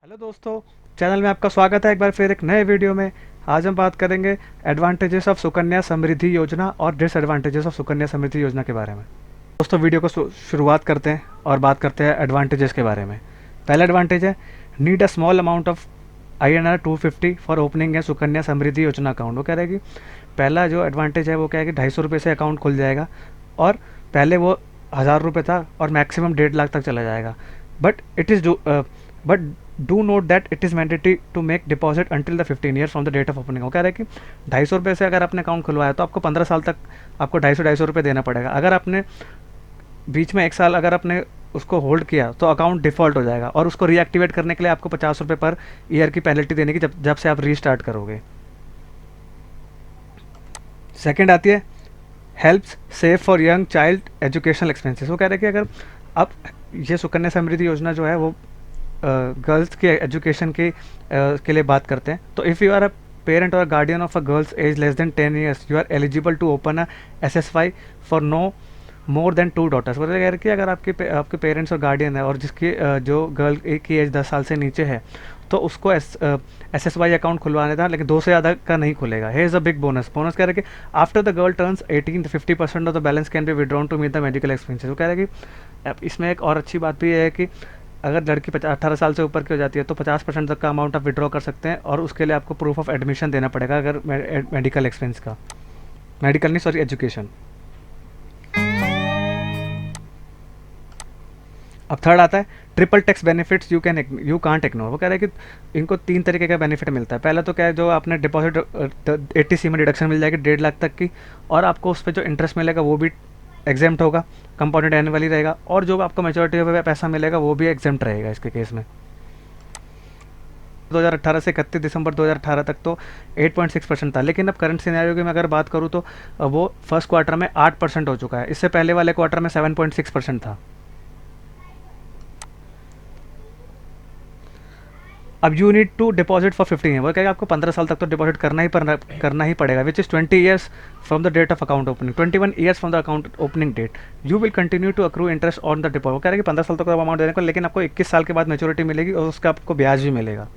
Hello दोस्तों, channel में आपका स्वागत है एक बार फिर एक नए वीडियो में। आज हम बात करेंगे एडवांटेजेस ऑफ सुकन्या समृद्धि योजना और डिसएडवांटेजेस ऑफ सुकन्या समृद्धि योजना के बारे में। दोस्तों वीडियो को शुरुआत करते हैं और बात करते हैं एडवांटेजेस के बारे में। पहला एडवांटेज है need a small amount of INR 250 for opening है सुकन्या समृद्धि योजना अकाउंट। वो कह रहे हैं कि पहला जो एडवांटेज है वो क्या है कि 250 रुपये से अकाउंट खुल जाएगा और पहले वो 1000 रुपये था और मैक्सिमम 1.5 लाख तक चला जाएगा। But it is but do note that it is mandatory to make deposit until the 15 year from the date of opening. वो कह रहे हैं कि 250 रुपये से अगर आपने अकाउंट खुलवाया तो आपको 15 साल तक आपको 250 रुपये देना पड़ेगा। अगर आपने बीच में 1 साल अगर आपने उसको होल्ड किया तो अकाउंट डिफ़ॉल्ट हो जाएगा और उसको रीएक्टिवेट करने के लिए आपको 50 रुपये पर ईयर की पेनल्टी देने की जब से आप रीस्टार्ट करोगे। सेकेंड आती है helps save for young child educational expenses. वो कह रहे हैं कि अगर आप ये सुकन्या समृद्धि योजना जो है वो गर्ल्स के एजुकेशन के लिए बात करते हैं, तो if you are a parent और guardian of a girls age less than 10 years you are eligible to open a SSY for no more than 2 daughters. वो कह रहे हैं कि अगर आपके पेरेंट्स और गार्डियन है और जिसकी जो गर्ल एक की एज 10 साल से नीचे है तो उसको SSY अकाउंट खुलवाने था, लेकिन 2 से ज़्यादा का नहीं खुलेगा। He is a big bonus कह रहे हैं कि after the girl turns 18 50% of the balance can be withdrawn to meet the medical expenses. वो कह रहे हैं कि अब इसमें एक और अच्छी बात भी है कि अगर लड़की 18 साल से ऊपर की हो जाती है तो 50% तक का अमाउंट आप विड्रॉ कर सकते हैं और उसके लिए आपको प्रूफ ऑफ एडमिशन देना पड़ेगा अगर मेडिकल एक्सपेंस का, मेडिकल नहीं सॉरी एजुकेशन। अब थर्ड आता है triple tax benefits you can't ignore. वो कह रहे हैं कि इनको 3 तरीके का बेनिफिट मिलता है। पहला तो क्या है, जो आपने डिपॉजिट 80C में डिडक्शन मिल जाएगी 1.5 लाख तक की, और आपको उस पर जो इंटरेस्ट मिलेगा वो भी एग्जेम्प्ट होगा, कंपाउंडेड एनुअली रहेगा, और जो आपको मेचोरिटी पे पैसा मिलेगा वो भी एग्जेम्प्ट रहेगा इसके केस में। 2018 से 31 दिसंबर 2018 तक तो 8.6% था, लेकिन अब करंट सिनेरियो की मैं अगर बात करूँ तो वो फर्स्ट क्वार्टर में 8% हो चुका है। इससे पहले वाले क्वार्टर में 7.6% था। अब you need to deposit for 15 year. वो कहेगा आपको 15 साल तक तो डिपॉजिट करना ही पड़ेगा, which is 20 years from the date of account opening, 21 years from the account opening date. You will continue to accrue interest on the deposit. वो कह रहे हैं कि 15 साल तक अमाउंट देने को, लेकिन आपको 21 साल के बाद मेच्योरिटी मिलेगी और उसका आपको ब्याज भी मिलेगा।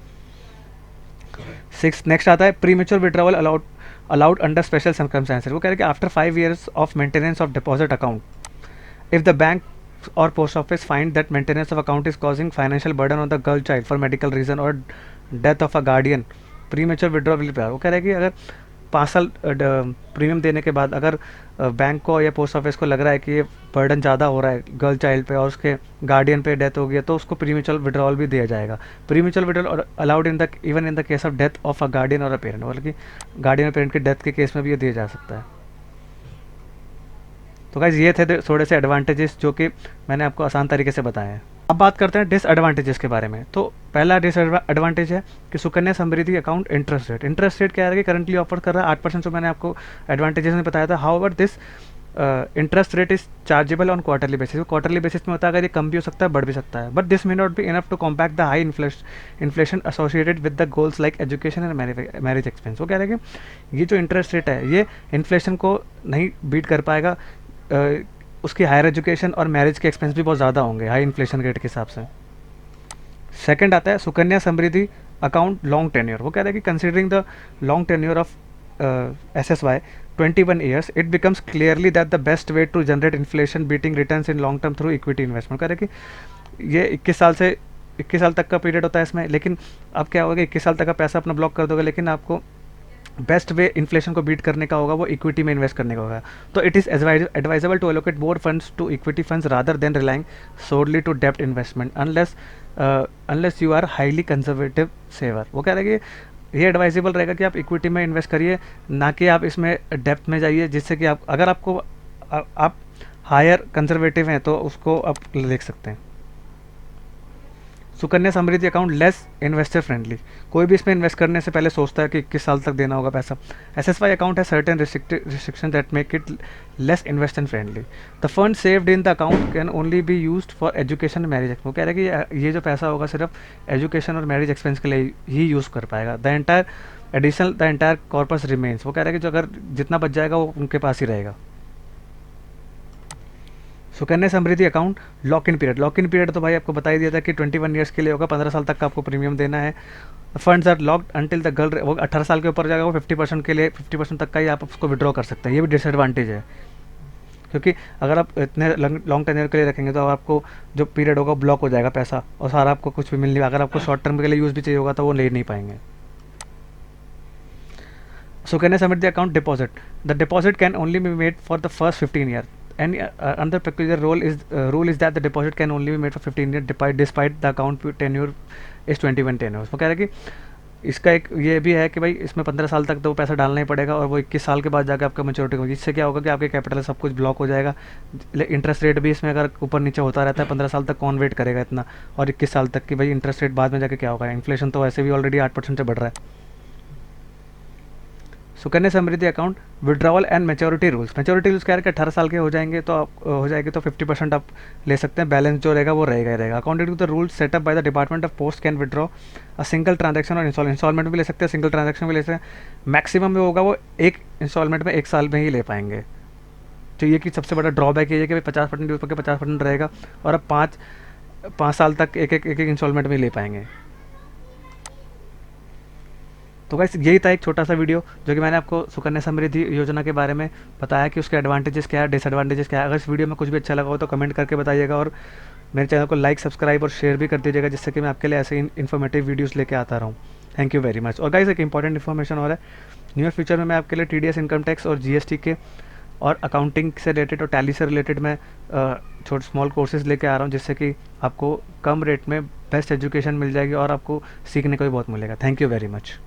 नेक्स्ट आता है premature withdrawal allowed under special circumstances. वो कह रहे हैं कि after 5 years of maintenance of deposit account if the bank or post office find that maintenance of account is causing financial burden on the girl child for medical reason or death of a guardian, premature withdrawal will be। वो कह रहे हैं कि अगर 5 साल premium देने के बाद अगर बैंक को या पोस्ट ऑफिस को लग रहा है कि ये बर्डन ज़्यादा हो रहा है गर्ल चाइल्ड पे और उसके गार्डियन पे डेथ हो गई है, तो उसको प्रीमेच्योर विड्रॉवल भी दिया जाएगा। Premature withdrawal allowed even in the case of death of a guardian और अ पेरेंट, मतलब कि गार्डियन और पेरेंट की डेथ के केस में भी ये दिया जा सकता है। तो गाइज ये थे थोड़े से एडवांटेजेस जो कि मैंने आपको आसान तरीके से बताए हैं। अब बात करते हैं डिसएडवांटेजेस के बारे में। तो पहला डिसएडवांटेज है कि Sukanya Samriddhi account interest rate क्या है कि करंटली ऑफर कर रहा है 8%, जो मैंने आपको एडवांटेजेस में बताया था। How ever this interest rate is chargeable on quarterly basis. Quarterly basis में होता है, अगर ये कम भी हो सकता है बढ़ भी सकता है, but this may not be enough to compact the high inflation associated with the goals like education and marriage expense. वो कह रहे हैं कि ये जो इंटरेस्ट रेट है ये इन्फ्लेशन को नहीं बीट कर पाएगा, उसकी हायर एजुकेशन और मैरिज के एक्सपेंस भी बहुत ज़्यादा होंगे हाई इन्फ्लेशन रेट के हिसाब से। सेकंड आता है Sukanya Samriddhi account long tenure. वो कह रहे हैं कि considering the long tenure of SSY 21 years it becomes clearly that the best way to generate inflation beating returns in long term through equity investment. कह रहे हैं कि ये 21 साल तक का पीरियड होता है इसमें, लेकिन अब क्या होगा 21 साल तक का पैसा अपना ब्लॉक कर दोगे, लेकिन आपको बेस्ट वे इन्फ्लेशन को बीट करने का होगा वो इक्विटी में इन्वेस्ट करने का होगा। तो it is advisable to allocate more funds to equity funds rather than relying solely to डेप्ट investment unless you are highly conservative saver. वो कह रहे हैं कि ये एडवाइजेबल रहेगा कि आप इक्विटी में इन्वेस्ट करिए, ना कि आप इसमें डेप्थ में जाइए, जिससे कि अगर आप हायर कंजर्वेटिव हैं तो उसको आप देख सकते हैं। Sukanya Samriddhi account less investor friendly. कोई भी इसमें इन्वेस्ट करने से पहले सोचता है कि 21 साल तक देना होगा पैसा। SSY अकाउंट है certain restriction that make it less investor friendly. The fund saved in the account can only be used for education and marriage expense. वो कह रहे हैं कि ये जो पैसा होगा सिर्फ एजुकेशन और मैरिज एक्सपेंस के लिए ही यूज़ कर पाएगा। The entire corpus remains. वो कह रहे हैं कि जो अगर जितना बच जाएगा वो उनके पास ही रहेगा। Sukanya Samriddhi account lock in period, lock in period तो भाई आपको बता ही दिया था कि 21 ईयर्स के लिए होगा, 15 साल तक का आपको प्रीमियम देना है। Funds are locked until the girl, वो 18 साल के ऊपर जाएगा, वो 50% के लिए 50% तक का ही आप उसको विड्रॉ कर सकते हैं। ये भी डिसएडवांटेज है, क्योंकि अगर आप इतने लॉन्ग टेन्योर के लिए रखेंगे तो आपको जो पीरियड होगा ब्लॉक हो जाएगा पैसा, और सारा आपको कुछ भी मिल नहीं, अगर आपको शॉर्ट टर्म के लिए यूज़ भी चाहिए होगा तो वो ले नहीं पाएंगे। Sukanya Samriddhi account deposit. The deposit can only be made for the first 15 years. And another peculiar rule is that the deposit can only be made for 15 years despite the account tenure is 21 tenure. वो कह रहा है कि इसका एक ये भी है कि भाई इसमें 15 साल तक तो पैसा डालना ही पड़ेगा, और वो 21 साल के बाद जाकर आपका मैच्योरिटी होगी। इससे क्या होगा कि आपके कैपिटल सब कुछ ब्लॉक हो जाएगा। इंटरेस्ट रेट भी इसमें अगर ऊपर नीचे होता रहता है, 15 साल तक कौन वेट करेगा इतना, और 21 साल तक कि भाई इंटरेस्ट रेट बाद में जाके क्या होगा। इन्फ्लेशन तो वैसे भी ऑलरेडी 8% से बढ़ रहा है। Sukanya Samriddhi account withdrawal and maturity rules. Maturity rules क्या है कि 18 साल के हो जाएंगे तो आप हो जाएगी तो 50% आप ले सकते हैं, बैलेंस जो रहेगा वो रहेगा ही रहेगा। According to the rules setup by the department of post can withdraw a single transaction और इंस्टॉलमेंट भी ले सकते हैं, सिंगल ट्रांजैक्शन भी ले सकते हैं। मैक्सिमम में होगा वो एक इंस्टॉलमेंट में 1 साल में ही ले पाएंगे। तो ये कि सबसे बड़ा ड्रॉबैक ये है कि 50% ऊपर के 50% रहेगा, और अब 5 साल तक एक एक इंस्टॉलमेंट में ले पाएंगे। तो गाइस यही था एक छोटा सा वीडियो जो कि मैंने आपको सुकन्या समृद्धि योजना के बारे में बताया कि उसके एडवांटेजेस क्या है, डिसएडवांटेजेस क्या है। अगर इस वीडियो में कुछ भी अच्छा लगा हो तो कमेंट करके बताइएगा, और मेरे चैनल को लाइक, सब्सक्राइब और शेयर भी कर दीजिएगा, जिससे कि मैं आपके लिए ऐसे इन्फॉर्मेटिव वीडियोस लेके आता रहूँ। Thank you very much. और गाइस एक इंपॉर्टेंट इन्फॉर्मेशन और है, न्यू फ्यूचर में मैं आपके लिए TDS इनकम टैक्स और GST के और अकाउंटिंग से रिलेटेड और टैली से रिलेटेड मैं छोटे स्मॉल कोर्सेज लेके आ रहा हूँ, जिससे कि आपको कम रेट में बेस्ट एजुकेशन मिल जाएगी और आपको सीखने को भी बहुत मिलेगा। Thank you very much.